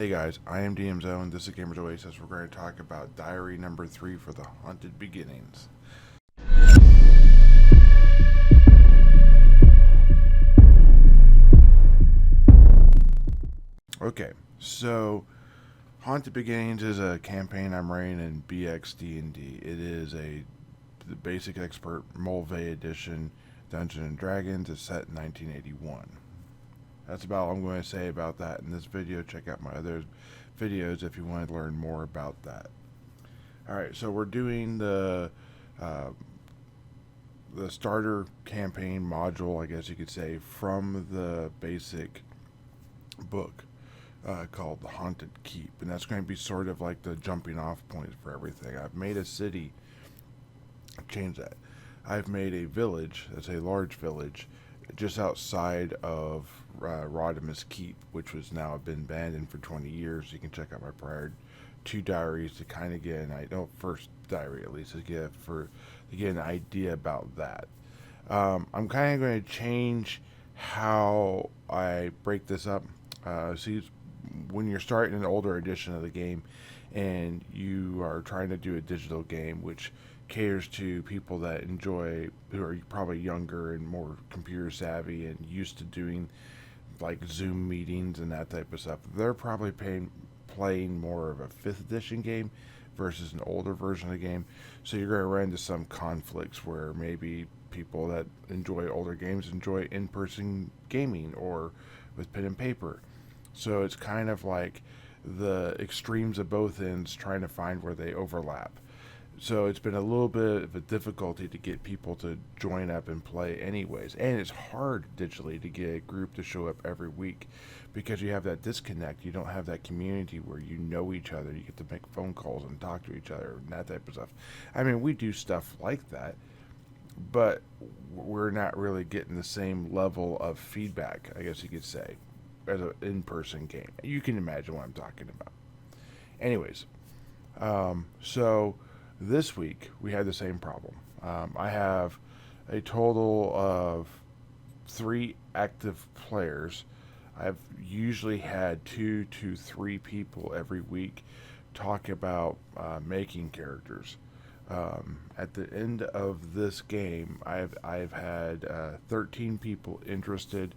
Hey guys, I am DMZO and this is Gamers Oasis. We're going to talk about Diary number 3 for the Haunted Beginnings. Okay, so Haunted Beginnings is a campaign I'm running in BXD&D. It is the basic expert Moldvay edition Dungeons and Dragons. It's set in 1981. That's about all I'm going to say about that in this video. Check out my other videos if you want to learn more about that. Alright, so we're doing uh, the starter campaign module, I guess you could say, from the basic book called The Haunted Keep. And that's going to be sort of like the jumping off point for everything. I've made a city, change that. I've made a village, that's a large village, just outside of Rodemus Keep, which was now been abandoned for 20 years. You can check out my prior two diaries to kind of get an idea, first diary at least, to get an idea about that. I'm kind of going to change how I break this up. See, when you're starting an older edition of the game and you are trying to do a digital game, which caters to people that enjoy, who are probably younger and more computer savvy and used to doing like Zoom meetings and that type of stuff, they're probably playing more of a 5th edition game versus an older version of the game. So you're going to run into some conflicts where maybe people that enjoy older games enjoy in-person gaming or with pen and paper. So it's kind of like the extremes of both ends trying to find where they overlap. So it's been a little bit of a difficulty to get people to join up and play anyways. And it's hard digitally to get a group to show up every week because you have that disconnect. You don't have that community where you know each other. You get to make phone calls and talk to each other and that type of stuff. I mean, we do stuff like that, but we're not really getting the same level of feedback, I guess you could say, as an in-person game. You can imagine what I'm talking about. Anyways, so this week we had the same problem. I have a total of 3 active players. I've usually had 2 to 3 people every week talk about making characters. At the end of this game, I've had 13 people interested,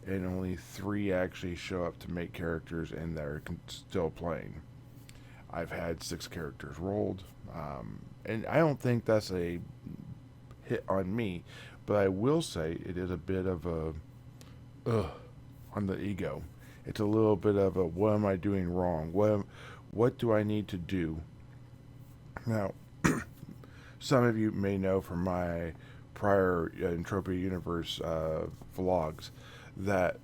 and only 3 actually show up to make characters, and they're still playing. I've had 6 characters rolled, and I don't think that's a hit on me, but I will say it is a bit of a on the ego. It's a little bit of a what am I doing wrong? What do I need to do? Now, some of you may know from my prior Entropia Universe vlogs that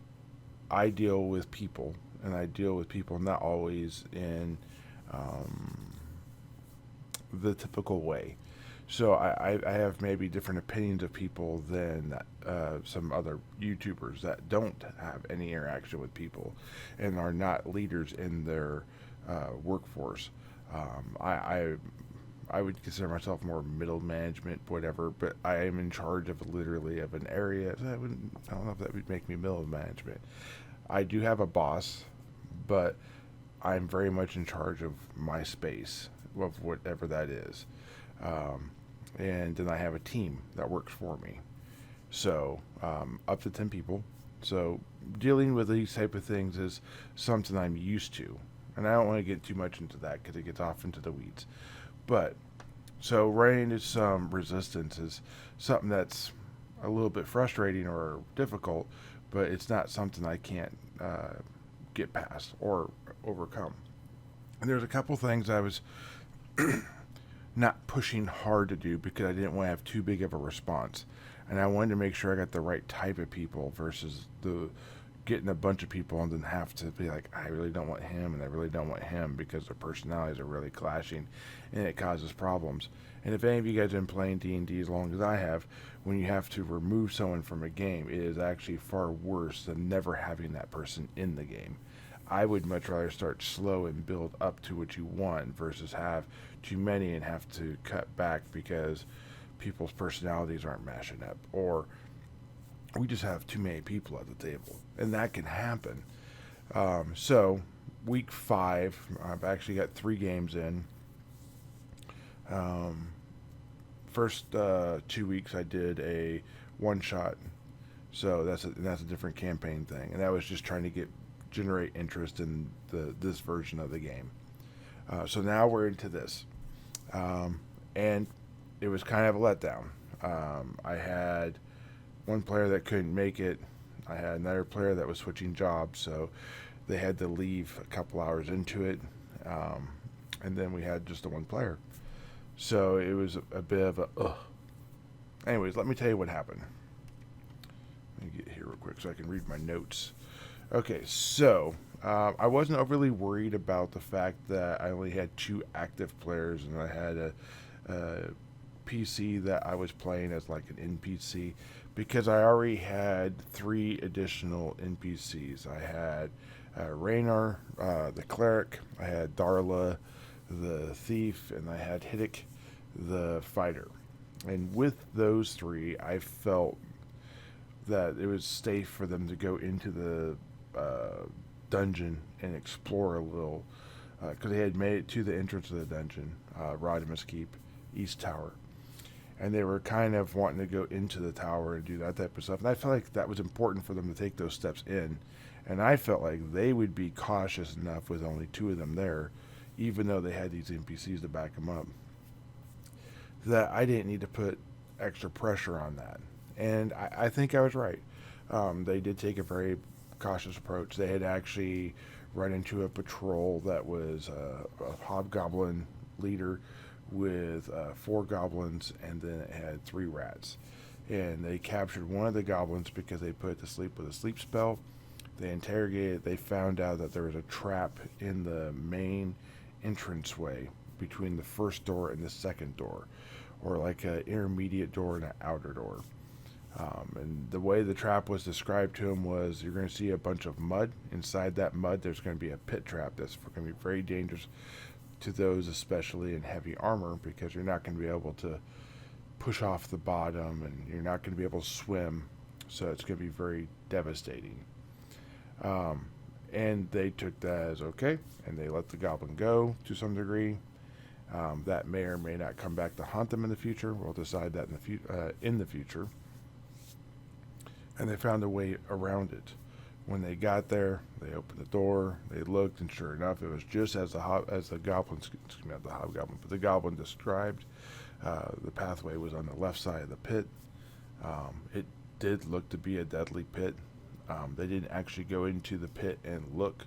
I deal with people, and I deal with people not always in the typical way. So I have maybe different opinions of people than some other YouTubers that don't have any interaction with people and are not leaders in their workforce. I would consider myself more middle management, whatever, but I am in charge of literally of an area. So I don't know if that would make me middle management. I do have a boss, but I'm very much in charge of my space, of whatever that is. And then I have a team that works for me. So, up to 10 people. So, dealing with these type of things is something I'm used to. And I don't want to get too much into that because it gets off into the weeds. But, so running into some resistance is something that's a little bit frustrating or difficult, but it's not something I can't get past or overcome. And there's a couple things I was not pushing hard to do because I didn't want to have too big of a response. And I wanted to make sure I got the right type of people versus the getting a bunch of people and then have to be like, I really don't want him and I really don't want him because their personalities are really clashing and it causes problems. And if any of you guys have been playing D&D as long as I have, when you have to remove someone from a game, it is actually far worse than never having that person in the game. I would much rather start slow and build up to what you want versus have too many and have to cut back because people's personalities aren't mashing up, or we just have too many people at the table, and that can happen. So week 5. I've actually got 3 games in. Um, First 2 weeks I did a one shot, so that's a different campaign thing, and that was just trying to generate interest in this version of the game. So now we're into this, and it was kind of a letdown. I had one player that couldn't make it. I had another player that was switching jobs, so they had to leave a couple hours into it, and then we had just the one player. So it was a bit of a ugh. Anyways, let me tell you what happened. Let me get here real quick so I can read my notes. Okay, so I wasn't overly worried about the fact that I only had 2 active players and I had a PC that I was playing as like an NPC, because I already had 3 additional NPCs. I had Raynar, the cleric, I had Darla, the thief, and I had Hiddick, the fighter. And with those 3, I felt that it was safe for them to go into the dungeon and explore a little, because they had made it to the entrance of the dungeon, Rodemus Keep, East Tower. And they were kind of wanting to go into the tower and do that type of stuff. And I felt like that was important for them to take those steps in. And I felt like they would be cautious enough with only 2 of them there, even though they had these NPCs to back them up, that I didn't need to put extra pressure on that. And I think I was right. They did take a very cautious approach. They had actually run into a patrol that was a hobgoblin leader with 4 goblins, and then it had 3 rats. And they captured one of the goblins because they put it to sleep with a sleep spell. They interrogated it. They found out that there was a trap in the main entranceway between the first door and the second door, or like an intermediate door and an outer door. And the way the trap was described to him was, you're going to see a bunch of mud. Inside that mud, there's going to be a pit trap that's going to be very dangerous to those, especially in heavy armor, because you're not going to be able to push off the bottom, and you're not going to be able to swim, so it's going to be very devastating. And they took that as okay, and they let the goblin go to some degree. That may or may not come back to haunt them in the future. We'll decide that in the future. And they found a way around it. When they got there, they opened the door, they looked, and sure enough, it was just as the goblin, not the hobgoblin, but the goblin described. The pathway was on the left side of the pit. It did look to be a deadly pit. They didn't actually go into the pit and look.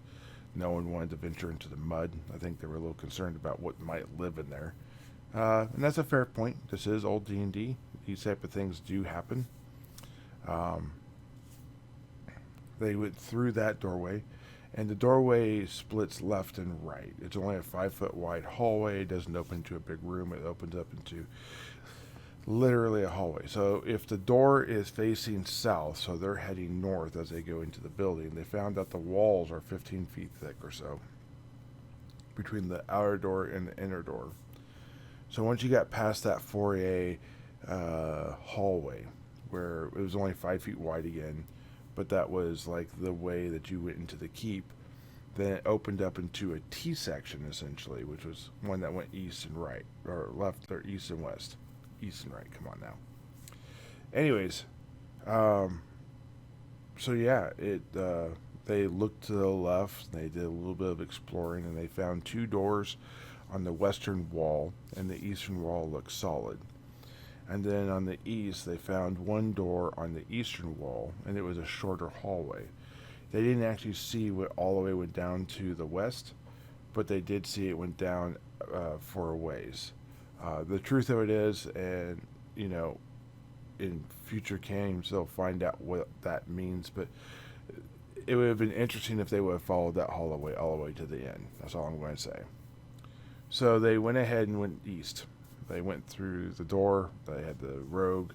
No one wanted to venture into the mud. I think they were a little concerned about what might live in there. And that's a fair point. This is old D&D. These type of things do happen. They went through that doorway, and the doorway splits left and right. It's only a 5-foot wide hallway. It doesn't open into a big room. It opens up into literally a hallway. So if the door is facing south, so they're heading north as they go into the building, they found that the walls are 15 feet thick or so between the outer door and the inner door. So once you got past that foyer hallway, where it was only 5 feet wide again, but that was like the way that you went into the keep, then it opened up into a T section essentially, which was one that went east and right, or left, or east and west. East and right, come on now. Anyways, so yeah, they looked to the left, they did a little bit of exploring, and they found 2 doors on the western wall, and the eastern wall looked solid. And then on the east, they found 1 door on the eastern wall, and it was a shorter hallway. They didn't actually see what all the way went down to the west, but they did see it went down for a ways. The truth of it is, and you know, in future games they'll find out what that means, but it would have been interesting if they would have followed that hallway all the way to the end. That's all I'm going to say. So they went ahead and went east. They went through the door. They had the rogue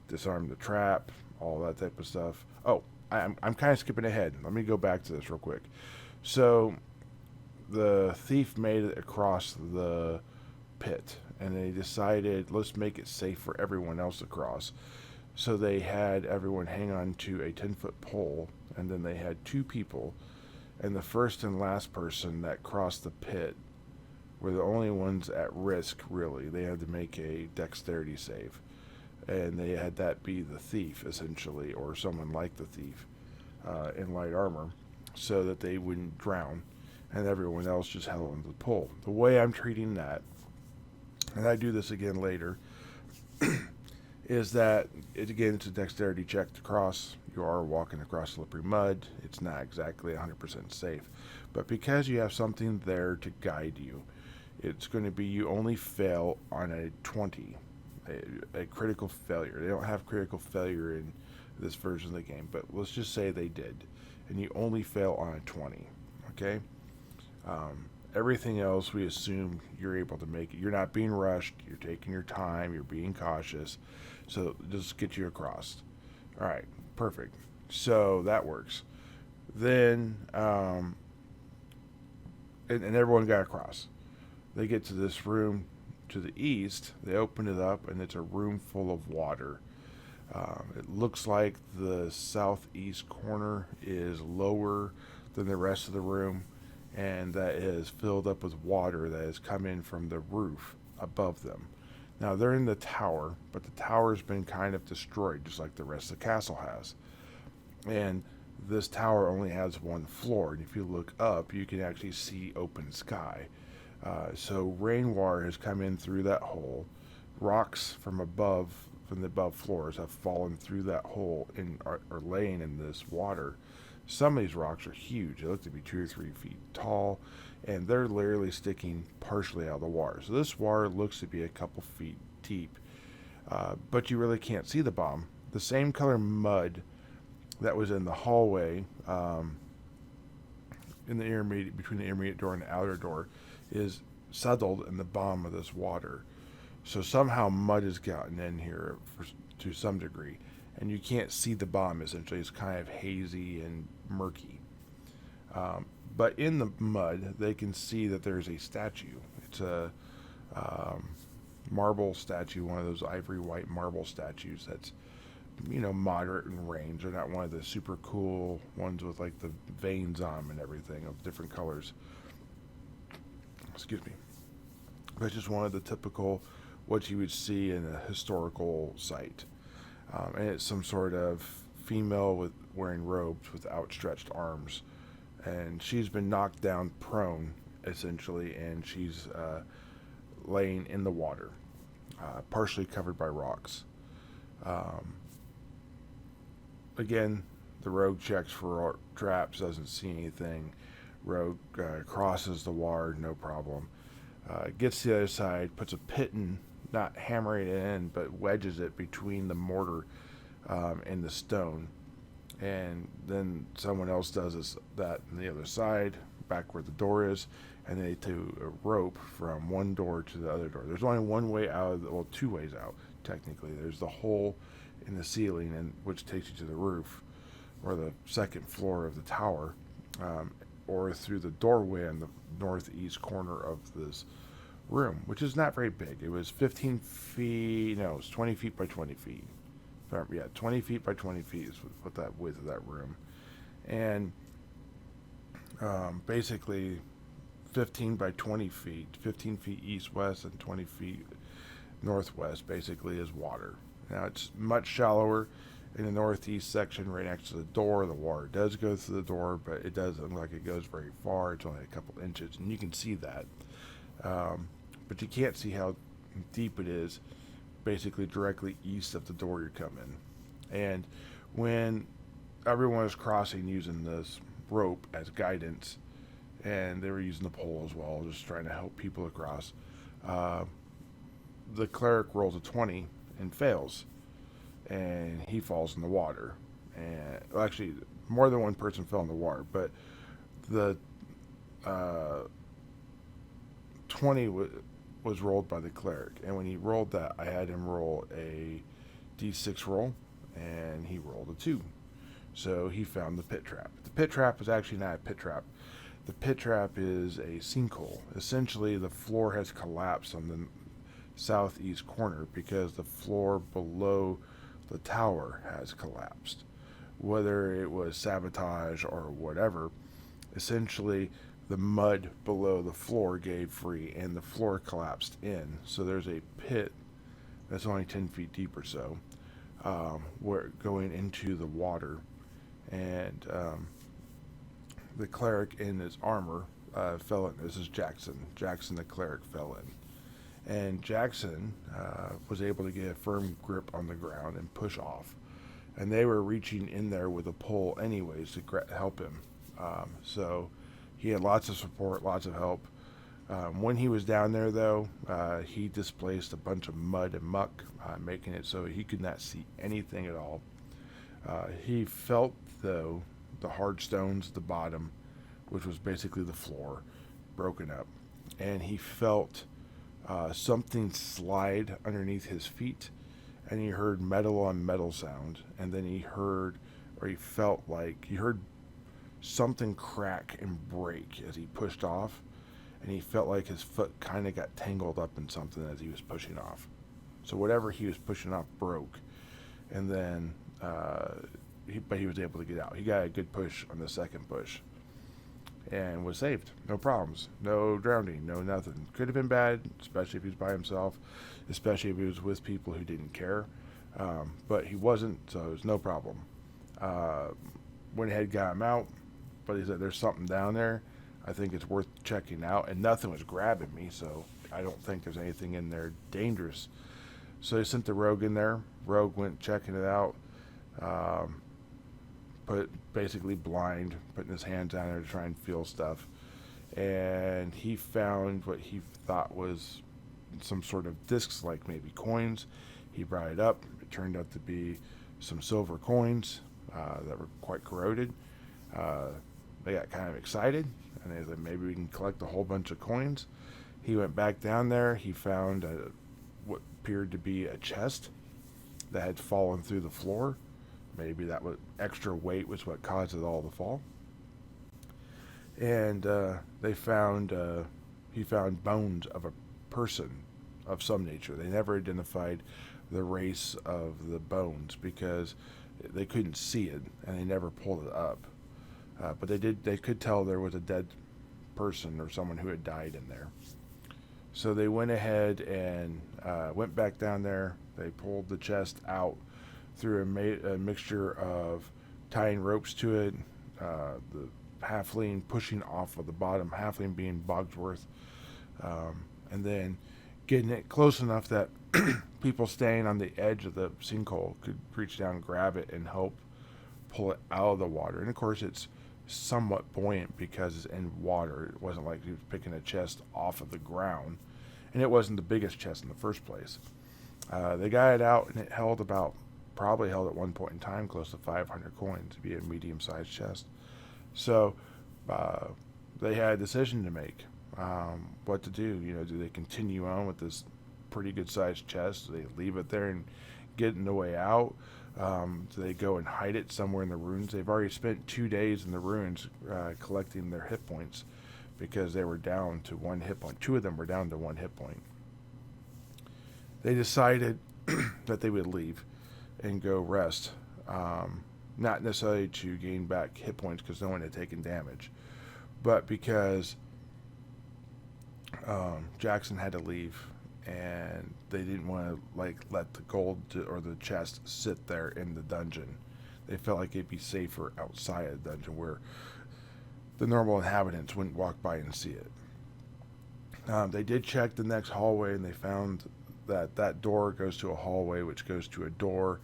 disarm the trap, all that type of stuff. Oh, I'm kind of skipping ahead. Let me go back to this real quick. So the thief made it across the pit, and they decided, let's make it safe for everyone else to cross. So they had everyone hang on to a 10-foot pole, and then they had 2 people and the first and last person that crossed the pit were the only ones at risk, really. They had to make a dexterity save. And they had that be the thief, essentially, or someone like the thief in light armor, so that they wouldn't drown, and everyone else just held onto the pole. The way I'm treating that, and I do this again later, is that, it's a dexterity check to cross. You are walking across slippery mud. It's not exactly 100% safe. But because you have something there to guide you, it's going to be you only fail on a 20, a critical failure. They don't have critical failure in this version of the game, but let's just say they did. And you only fail on a 20, okay? Everything else, we assume you're able to make it. You're not being rushed. You're taking your time. You're being cautious. So just get you across. All right, perfect. So that works. Then, and everyone got across. They get to this room to the east. They open it up, and it's a room full of water. It looks like the southeast corner is lower than the rest of the room, and that is filled up with water that has come in from the roof above them. Now, they're in the tower, but the tower's been kind of destroyed, just like the rest of the castle has. And this tower only has one floor, and if you look up, you can actually see open sky. So rainwater has come in through that hole. Rocks from the above floors have fallen through that hole and are laying in this water. Some of these rocks are huge. They look to be 2 or 3 feet tall, and they're literally sticking partially out of the water. So this water looks to be a couple feet deep, but you really can't see the bottom. The same color mud that was in the hallway, in the intermediate, between the intermediate door and the outer door, is settled in the bottom of this water. So somehow mud has gotten in here to some degree, and you can't see the bottom. Essentially, it's kind of hazy and murky. But in the mud, they can see that there's a statue. It's a marble statue, one of those ivory white marble statues that's, moderate in range. They're not one of the super cool ones with like the veins on them and everything of different colors. Excuse me. But it's just one of the typical, what you would see in a historical site. And it's some sort of female wearing robes with outstretched arms. And she's been knocked down prone, essentially, and she's laying in the water, partially covered by rocks. Again, the rogue checks for traps, doesn't see anything. Rogue crosses the water, no problem. Gets to the other side, puts a pit in, not hammering it in, but wedges it between the mortar and the stone. And then someone else does that on the other side, back where the door is, and they take a rope from one door to the other door. There's only one way out, two ways out, technically. There's the hole in the ceiling, which takes you to the roof, or the second floor of the tower, or through the doorway in the northeast corner of this room, which is not very big. It was 15 feet, no, it was 20 feet by 20 feet. Yeah, 20 feet by 20 feet is what that width of that room. And basically 15 by 20 feet, 15 feet east-west and 20 feet northwest basically is water. Now, it's much shallower in the northeast section right next to the door. The water does go through the door, but it doesn't look like it goes very far. It's only a couple inches, and you can see that. But you can't see how deep it is basically directly east of the door you come in. And when everyone is crossing using this rope as guidance, and they were using the pole as well, just trying to help people across, the cleric rolls a 20 and fails, and he falls in the water. And well, actually, more than one person fell in the water, but the 20 was rolled by the cleric, and when he rolled that, I had him roll a d6 roll, and he rolled a 2. So he found the pit trap. The pit trap is actually not a pit trap. The pit trap is a sinkhole. Essentially, the floor has collapsed on the southeast corner because the floor below the tower has collapsed. Whether it was sabotage or whatever, essentially the mud below the floor gave free and the floor collapsed in. So there's a pit that's only 10 feet deep or so, where going into the water. And the cleric in his armor fell in. This is Jackson. Jackson the cleric fell in. And Jackson was able to get a firm grip on the ground and push off. And they were reaching in there with a pole anyways to help him. So he had lots of support, lots of help. When he was down there, though, he displaced a bunch of mud and muck, making it so he could not see anything at all. He felt, though, the hard stones at the bottom, which was basically the floor, broken up. And he felt something slide underneath his feet, and he heard metal on metal sound. And then he heard something crack and break as he pushed off, and he felt like his foot kind of got tangled up in something as he was pushing off. So whatever he was pushing off broke, and then but he was able to get out. He got a good push on the second push and was saved. No problems, no drowning, no nothing. Could have been bad, especially if he was by himself, especially if he was with people who didn't care. But he wasn't, so it was no problem. Went ahead, got him out, but he said, there's something down there. I think it's worth checking out. And nothing was grabbing me, so I don't think there's anything in there dangerous. So they sent the rogue in there. Rogue went checking it out. Basically blind, putting his hands down there to try and feel stuff. And he found what he thought was some sort of discs, like maybe coins. He brought it up. It turned out to be some silver coins that were quite corroded. They got kind of excited, and they said, maybe we can collect a whole bunch of coins. He went back down there. He found what appeared to be a chest that had fallen through the floor. Maybe that extra weight was what caused it all to fall. And he found bones of a person of some nature. They never identified the race of the bones because they couldn't see it, and they never pulled it up. But they could tell there was a dead person or someone who had died in there. So they went ahead and went back down there. They pulled the chest out through a mixture of tying ropes to it, the halfling pushing off of the bottom, halfling being Bogsworth, and then getting it close enough that people staying on the edge of the sinkhole could reach down, grab it, and help pull it out of the water. And of course, it's somewhat buoyant because it's in water. It wasn't like he was picking a chest off of the ground, and it wasn't the biggest chest in the first place. They got it out, and it probably held at one point in time close to 500 coins to be a medium-sized chest. So they had a decision to make, what to do. Do they continue on with this pretty good-sized chest? Do they leave it there and get in the way out? Do they go and hide it somewhere in the ruins? They've already spent 2 days in the ruins collecting their hit points because they were down to 1 hit point. 2 of them were down to 1 hit point. They decided that they would leave and go rest. Not necessarily to gain back hit points because no one had taken damage, but because Jackson had to leave, and they didn't want to let the gold or the chest sit there in the dungeon. They felt like it'd be safer outside of the dungeon where the normal inhabitants wouldn't walk by and see it. They did check the next hallway, and they found that door goes to a hallway, which goes to a door,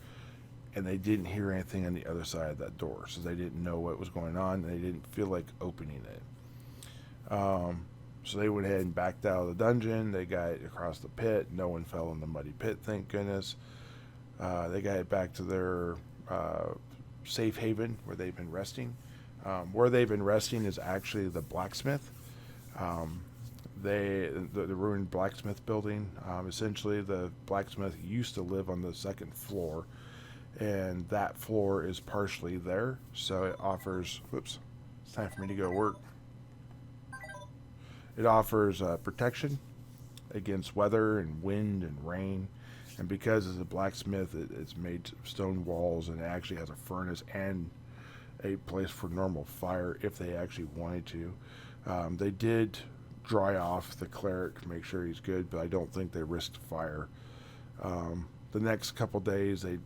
and they didn't hear anything on the other side of that door, so they didn't know what was going on, and they didn't feel like opening it. So they went ahead and backed out of the dungeon. They got it across the pit. No one fell in the muddy pit, thank goodness. They got it back to their safe haven where they've been resting. Where they've been resting is actually the blacksmith. The ruined blacksmith building. Essentially, the blacksmith used to live on the second floor, and that floor is partially there, so it offers... Whoops. It's time for me to go to work. It offers protection against weather and wind and rain, and because it's a blacksmith, it's made stone walls, and it actually has a furnace and a place for normal fire if they actually wanted to. They did dry off the cleric, make sure he's good, but I don't think they risked fire. The next couple days, they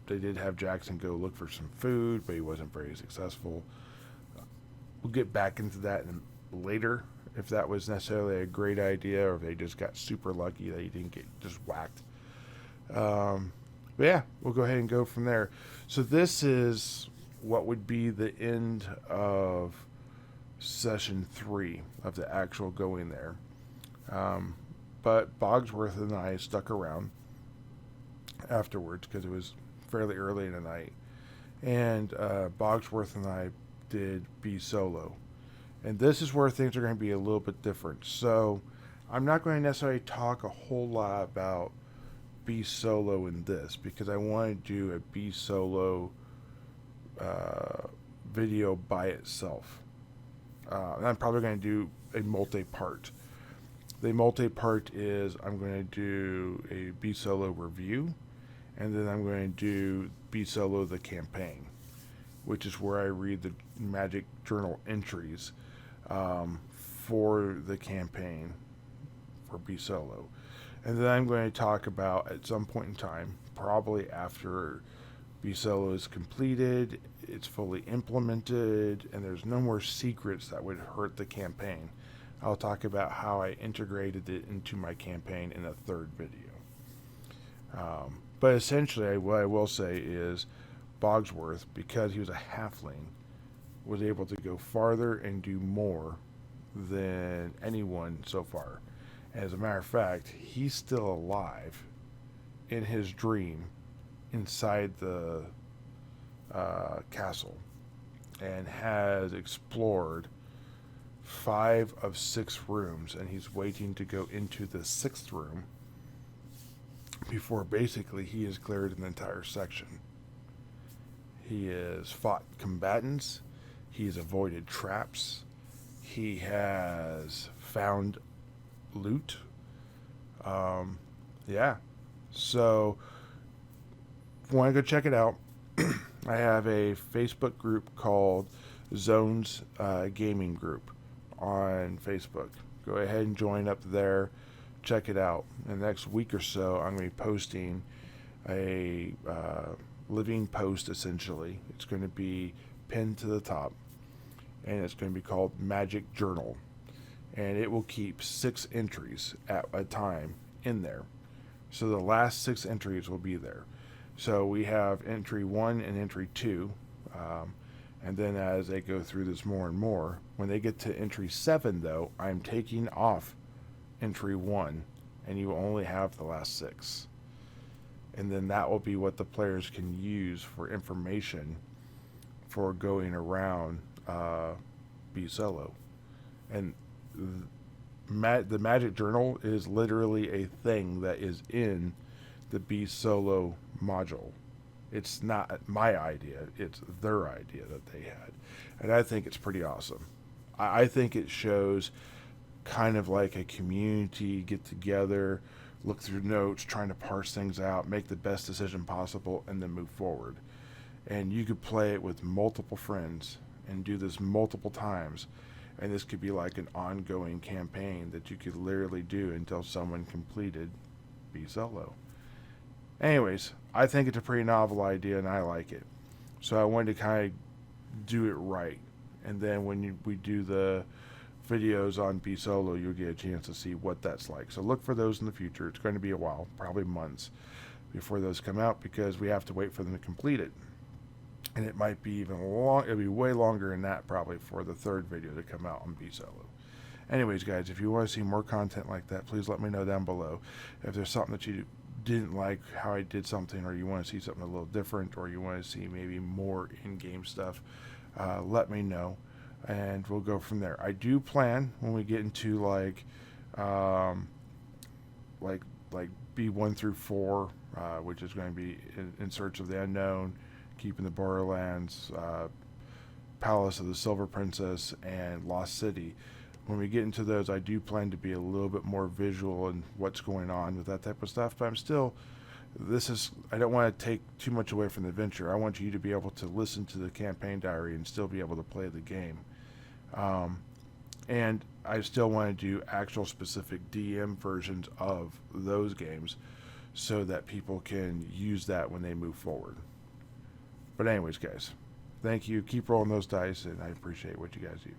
did have Jackson go look for some food, but he wasn't very successful. We'll get back into that later, if that was necessarily a great idea or if they just got super lucky that he didn't get just whacked. But yeah, we'll go ahead and go from there. So this is what would be the end of session 3 of the actual going there. But Bogsworth and I stuck around afterwards because it was fairly early in the night. And Bogsworth and I did Be Solo. And this is where things are going to be a little bit different. So I'm not going to necessarily talk a whole lot about Be Solo in this because I want to do a Be Solo video by itself. And I'm probably going to do a multi-part. The multi-part is I'm going to do a Be Solo review, and then I'm going to do Be Solo the campaign, which is where I read the Magic Journal entries for the campaign for Be Solo. And then I'm going to talk about, at some point in time, probably after Be Solo is completed, it's fully implemented, and there's no more secrets that would hurt the campaign. I'll talk about how I integrated it into my campaign in a third video. But essentially, what I will say is Bogsworth, because he was a halfling, was able to go farther and do more than anyone so far. As a matter of fact, he's still alive in his dream inside the castle and has explored 5 of 6 rooms, and he's waiting to go into the 6th room before basically he has cleared an entire section. He has fought combatants, he's avoided traps, he has found loot. Yeah. So, if you want to go check it out, I have a Facebook group called Zones Gaming Group on Facebook. Go ahead and join up there. Check it out. In the next week or so, I'm going to be posting a living post, essentially. It's going to be pinned to the top, and it's going to be called Magic Journal. And it will keep 6 entries at a time in there. So the last 6 entries will be there. So we have entry 1 and entry 2. And then as they go through this more and more, when they get to entry 7, though, I'm taking off entry 1, and you only have the last 6. And then that will be what the players can use for information for going around Be Solo. And the Magic Journal is literally a thing that is in the Be Solo module. It's not my idea, it's their idea that they had. And I think it's pretty awesome. I think it shows kind of like a community get together, look through notes, trying to parse things out, make the best decision possible, and then move forward. And you could play it with multiple friends and do this multiple times. And this could be like an ongoing campaign that you could literally do until someone completed Be Solo. Anyways, I think it's a pretty novel idea and I like it. So I wanted to kind of do it right. And then when we do the videos on Be Solo, you'll get a chance to see what that's like. So look for those in the future. It's going to be a while, probably months, before those come out because we have to wait for them to complete it. And it might be even long. It'll be way longer than that probably for the third video to come out on Be Solo. Anyways, guys, if you want to see more content like that, please let me know down below. If there's something that you didn't like how I did something, or you want to see something a little different, or you want to see maybe more in-game stuff, let me know, and we'll go from there. I do plan when we get into like B1 through 4, which is going to be in Search of the Unknown, Keeping the Borderlands, Palace of the Silver Princess, and Lost City. When we get into those, I do plan to be a little bit more visual in what's going on with that type of stuff, but I'm still I don't want to take too much away from the adventure. I want you to be able to listen to the campaign diary and still be able to play the game. And I still want to do actual specific DM versions of those games so that people can use that when they move forward. But anyways, guys, thank you. Keep rolling those dice, and I appreciate what you guys do.